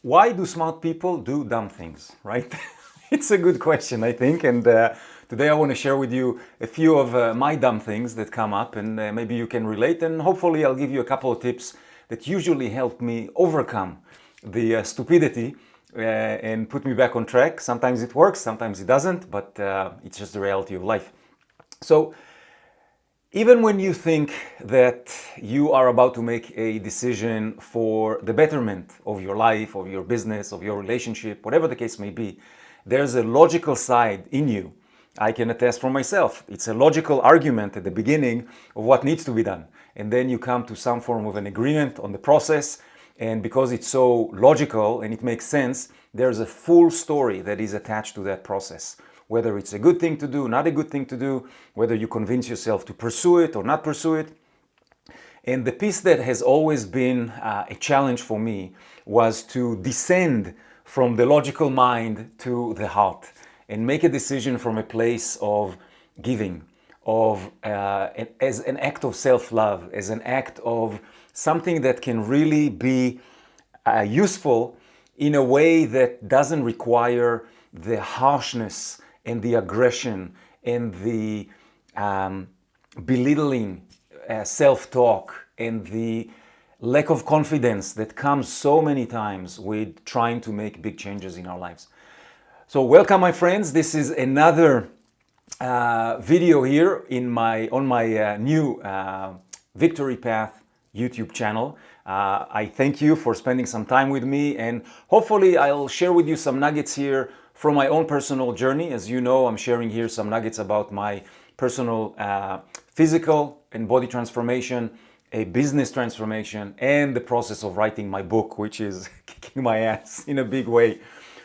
Why do smart people do dumb things, right? It's a good question, I think, and today I want to share with you a few of my dumb things that come up, and maybe you can relate, and hopefully I'll give you a couple of tips that usually help me overcome the stupidity and put me back on track. Sometimes it works, sometimes it doesn't, but it's just the reality of life. So, even when you think that you are about to make a decision for the betterment of your life, of your business, of your relationship, whatever the case may be, there's a logical side in you. I can attest for myself. It's a logical argument at the beginning of what needs to be done. And then you come to some form of an agreement on the process. And because it's so logical and it makes sense, there's a full story that is attached to that process. Whether it's a good thing to do, not a good thing to do, whether you convince yourself to pursue it or not pursue it. And the piece that has always been a challenge for me was to descend from the logical mind to the heart and make a decision from a place of giving, as an act of self-love, as an act of something that can really be useful in a way that doesn't require the harshness and the aggression and the belittling self-talk and the lack of confidence that comes so many times with trying to make big changes in our lives. So welcome, my friends. This is another video here on my new Victory Path YouTube channel. I thank you for spending some time with me, and hopefully I'll share with you some nuggets here from my own personal journey. As you know, I'm sharing here some nuggets about my personal physical and body transformation, a business transformation, and the process of writing my book, which is kicking my ass in a big way.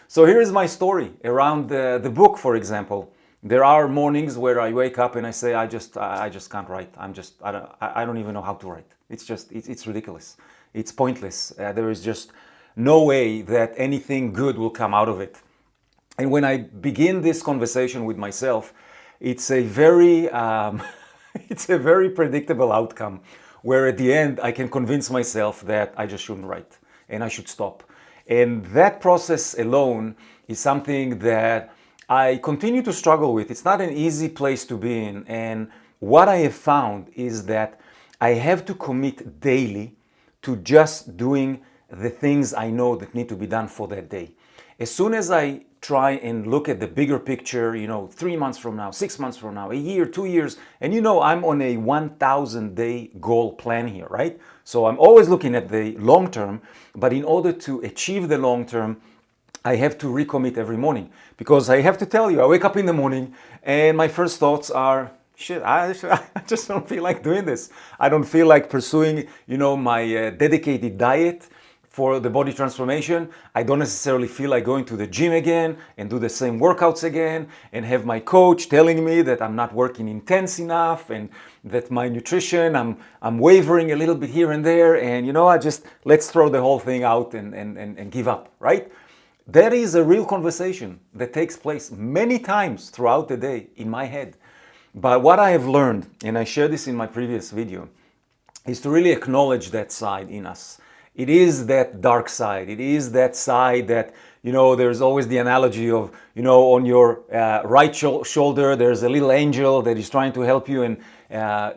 So here is my story around the book, for example. There are mornings where I wake up and I say, I just can't write. I don't even know how to write. It's ridiculous. It's pointless. There is just no way that anything good will come out of it. And when I begin this conversation with myself, it's a very predictable outcome, where at the end I can convince myself that I just shouldn't write and I should stop. And that process alone is something that I continue to struggle with. It's not an easy place to be in. And what I have found is that I have to commit daily to just doing the things I know that need to be done for that day. As soon as I try and look at the bigger picture, 3 months from now, 6 months from now, a year, 2 years, and I'm on a 1,000-day goal plan here, right? So I'm always looking at the long term, but in order to achieve the long term, I have to recommit every morning, because I have to tell you, I wake up in the morning and my first thoughts are, shit, I just don't feel like doing this. I don't feel like pursuing, my dedicated diet for the body transformation. I don't necessarily feel like going to the gym again and do the same workouts again and have my coach telling me that I'm not working intense enough and that my nutrition, I'm wavering a little bit here and there, and let's throw the whole thing out and give up, right? That is a real conversation that takes place many times throughout the day in my head. But what I have learned, and I shared this in my previous video, is to really acknowledge that side in us. It is that dark side. It is that side that, there's always the analogy of, on your right shoulder, there's a little angel that is trying to help you and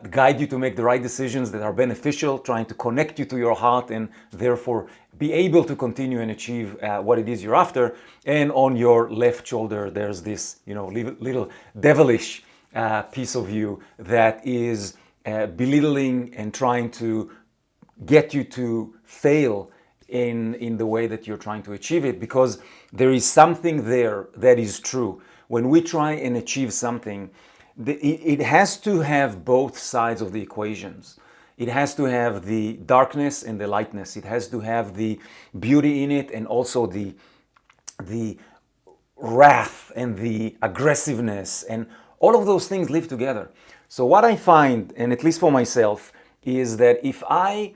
guide you to make the right decisions that are beneficial, trying to connect you to your heart and therefore be able to continue and achieve what it is you're after. And on your left shoulder, there's this, little devilish piece of you that is belittling and trying to get you to fail in the way that you're trying to achieve it, because there is something there that is true. When we try and achieve something, it has to have both sides of the equations. It has to have the darkness and the lightness. It has to have the beauty in it and also the wrath and the aggressiveness, and all of those things live together. So what I find, and at least for myself, is that if I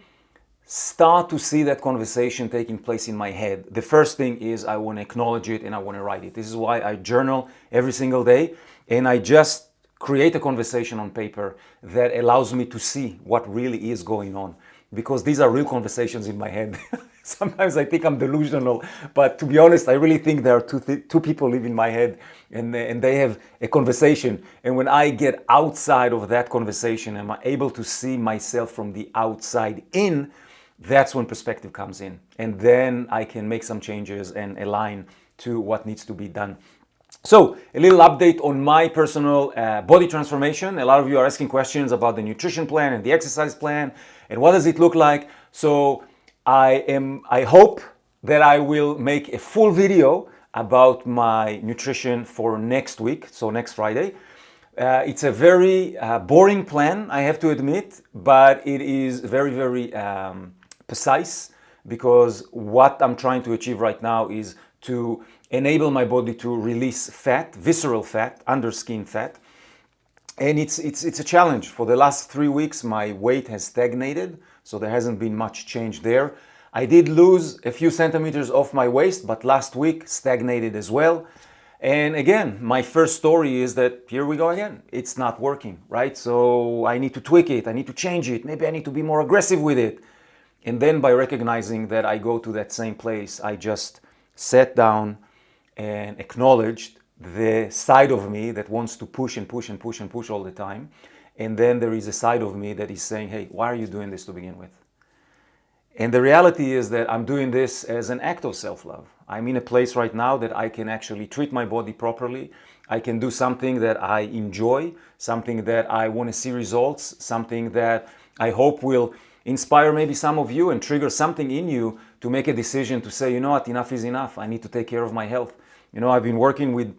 start to see that conversation taking place in my head, the first thing is I want to acknowledge it and I want to write it. This is why I journal every single day, and I just create a conversation on paper that allows me to see what really is going on, because these are real conversations in my head. Sometimes I think I'm delusional, but to be honest, I really think there are two people live in my head, and they have a conversation. And when I get outside of that conversation, and I'm able to see myself from the outside in, that's when perspective comes in. And then I can make some changes and align to what needs to be done. So, a little update on my personal body transformation. A lot of you are asking questions about the nutrition plan and the exercise plan and what does it look like. So, I hope that I will make a full video about my nutrition for next week, so next Friday. It's a very boring plan, I have to admit, but it is very, very precise, because what I'm trying to achieve right now is to enable my body to release fat, visceral fat, under skin fat. And it's a challenge. For the last 3 weeks, my weight has stagnated, so there hasn't been much change there. I did lose a few centimeters off my waist, but last week stagnated as well. And again, my first story is that here we go again. It's not working, right? So I need to tweak it. I need to change it. Maybe I need to be more aggressive with it. And then by recognizing that I go to that same place, I just sat down and acknowledged the side of me that wants to push and push and push and push all the time. And then there is a side of me that is saying, hey, why are you doing this to begin with? And the reality is that I'm doing this as an act of self-love. I'm in a place right now that I can actually treat my body properly. I can do something that I enjoy, something that I want to see results, something that I hope will inspire maybe some of you and trigger something in you to make a decision to say, you know what, enough is enough. I need to take care of my health. You know, I've been working with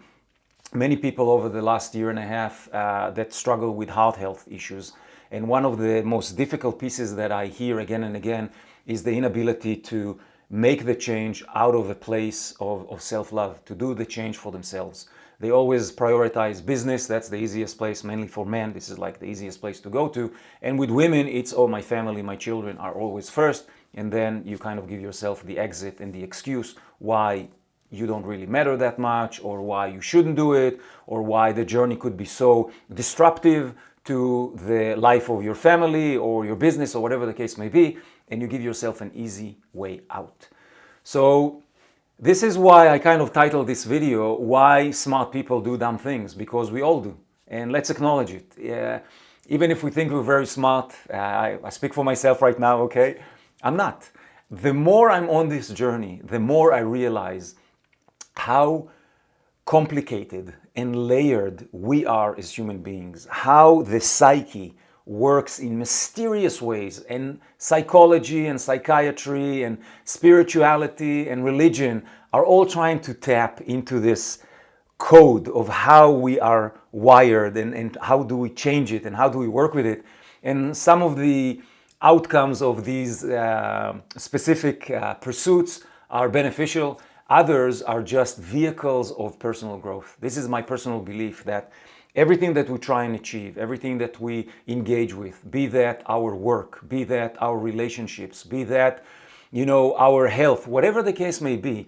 many people over the last year and a half that struggle with heart health issues. And one of the most difficult pieces that I hear again and again is the inability to make the change out of a place of self-love, to do the change for themselves. They always prioritize business. That's the easiest place, mainly for men. This is like the easiest place to go to. And with women, it's, oh, my family, my children are always first. And then you kind of give yourself the exit and the excuse why you don't really matter that much, or why you shouldn't do it, or why the journey could be so disruptive to the life of your family or your business or whatever the case may be, and you give yourself an easy way out. So this is why I kind of titled this video, Why Smart People Do Dumb Things, because we all do, and let's acknowledge it. Even if we think we're very smart, I speak for myself right now, okay? I'm not. The more I'm on this journey, the more I realize how complicated and layered we are as human beings, how the psyche works in mysterious ways, and psychology and psychiatry and spirituality and religion are all trying to tap into this code of how we are wired, and how do we change it and how do we work with it. And some of the outcomes of these specific pursuits are beneficial. Others are just vehicles of personal growth. This is my personal belief, that everything that we try and achieve, everything that we engage with, be that our work, be that our relationships, be that, you know, our health, whatever the case may be,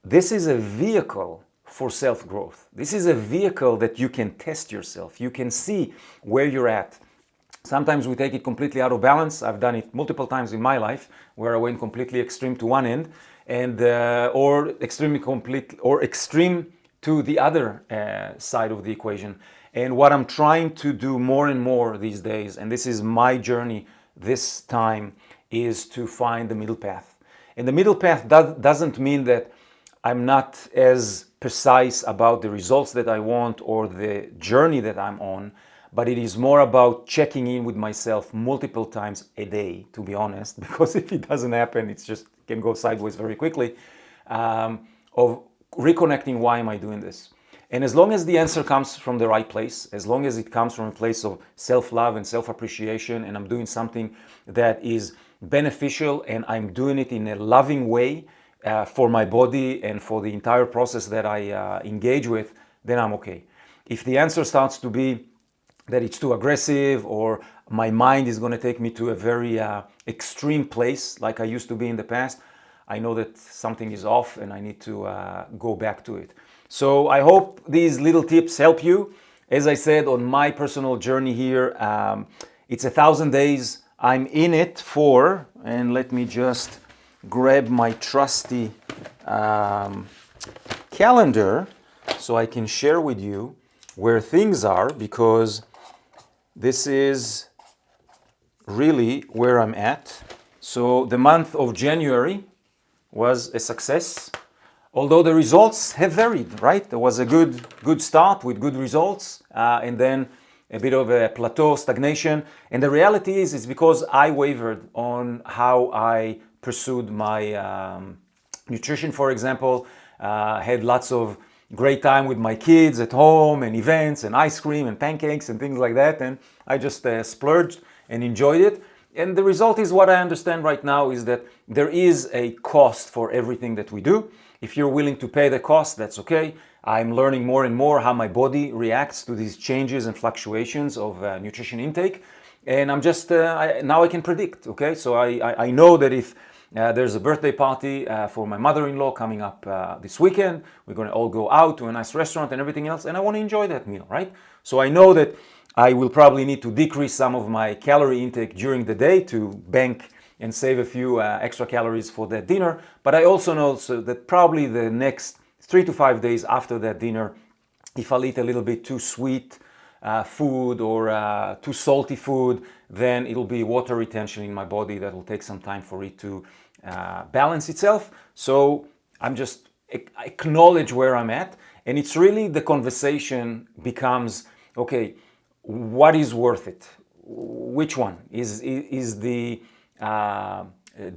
this is a vehicle for self-growth. This is a vehicle that you can test yourself. You can see where you're at. Sometimes we take it completely out of balance. I've done it multiple times in my life, where I went completely extreme to one end, and or extreme to the other side of the equation. And what I'm trying to do more and more these days, and this is my journey this time, is to find the middle path. And the middle path doesn't mean that I'm not as precise about the results that I want or the journey that I'm on, but it is more about checking in with myself multiple times a day, to be honest, because if it doesn't happen, it's just can go sideways very quickly, of reconnecting, why am I doing this? And as long as the answer comes from the right place, as long as it comes from a place of self-love and self-appreciation, and I'm doing something that is beneficial and I'm doing it in a loving way for my body and for the entire process that I engage with, then I'm okay. If the answer starts to be that it's too aggressive, or my mind is going to take me to a very extreme place like I used to be in the past, I know that something is off and I need to go back to it. So I hope these little tips help you. As I said, on my personal journey here, it's 1,000 days. I'm in it for, and let me just grab my trusty calendar so I can share with you where things are, because this is really where I'm at. So the month of January was a success, although the results have varied, right? There was a good start with good results, and then a bit of a plateau, stagnation. And the reality is, it's because I wavered on how I pursued my nutrition, for example. Had lots of great time with my kids at home, and events and ice cream and pancakes and things like that. And I just splurged and enjoyed it. And the result is, what I understand right now is that there is a cost for everything that we do. If you're willing to pay the cost, that's okay. I'm learning more and more how my body reacts to these changes and fluctuations of nutrition intake. And I'm just, now I can predict, okay? So I know that if there's a birthday party for my mother-in-law coming up this weekend, we're gonna all go out to a nice restaurant and everything else, and I wanna enjoy that meal, right? So I know that I will probably need to decrease some of my calorie intake during the day to bank and save a few extra calories for that dinner. But I also know that probably the next 3 to 5 days after that dinner, if I'll eat a little bit too sweet food or too salty food, then it'll be water retention in my body that will take some time for it to balance itself. So I'm just acknowledge where I'm at, and it's really the conversation becomes, okay, what is worth it? Which one is the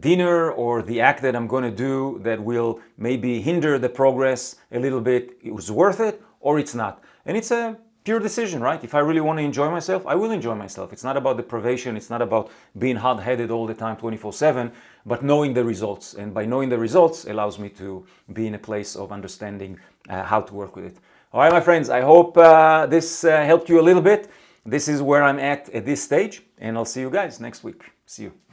dinner or the act that I'm going to do that will maybe hinder the progress a little bit? It was worth it, or it's not. And it's a pure decision, right? If I really want to enjoy myself, I will enjoy myself. It's not about deprivation. It's not about being hard-headed all the time, 24/7, but knowing the results. And by knowing the results allows me to be in a place of understanding how to work with it. All right, my friends, I hope this helped you a little bit. This is where I'm at this stage, and I'll see you guys next week. See you.